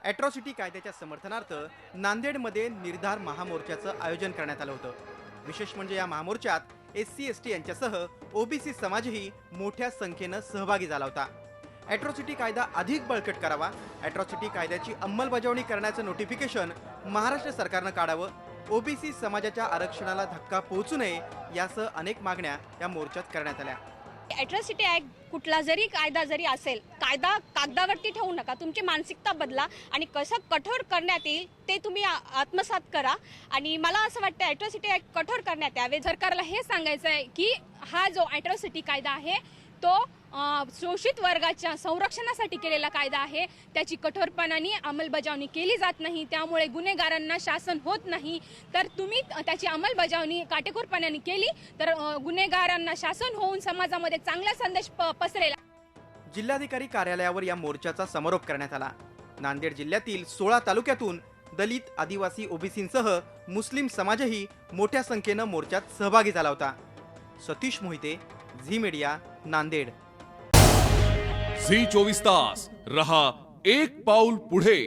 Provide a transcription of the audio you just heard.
Atrocity कायद्याच्या समर्थनार्थ नांदेडमध्ये निर्धार महामोर्चाचं आयोजन करण्यात आलं होतं। विशेष म्हणजे या महामोर्चात SC ST यांच्यासह OBC समाजही मोठ्या संख्येनं सहभागी झाला होता। ॲट्रॉसिटी कायदा अधिक बळकट करावा, ॲट्रॉसिटी कायद्याची अंमलबजावणी करण्याचं नोटिफिकेशन महाराष्ट्र सरकारनं काढावं, OBC समाजाच्या आरक्षणाला धक्का पोहोचू नये यासह अनेक मागण्या या मोर्चात करण्यात आल्या। ॲट्रॉसिटी ॲक्ट कुठला जरी कायदा जरी असेल, कायदा कागदावरती ठेवू नका, तुमची मानसिकता बदला आणि कसं कठोर करण्यात येईल ते तुम्ही आत्मसात करा। आणि मला असं वाटतं ॲट्रॉसिटी ॲक्ट कठोर करण्यात यावे। सरकारला हे सांगायचं आहे की हा जो ॲट्रॉसिटी कायदा आहे तो शोषित वर्गाच्या संरक्षणासाठी केलेला कायदा आहे, त्याची कठोरपणाने अंमलबजावणी केली जात नाही, त्यामुळे गुन्हेगारांना शासन होत नाही। तर तुम्ही त्याची अंमलबजावणी काटेकोरपणाने केली तर गुन्हेगारांना शासन होऊन समाजामध्ये चांगला संदेश पसरेल। जिल्हाधिकारी कार्यालयावर या मोर्चाचा समारोप करण्यात आला। नांदेड जिल्ह्यातील 16 तालुक्यातून दलित, आदिवासी, OBCंसह मुस्लिम समाजही मोठ्या संख्येनं मोर्चात सहभागी झाला होता। सतीश मोहिते, झी मीडिया, नांदेड। झी 24 तास रहा एक पाऊल पुढे।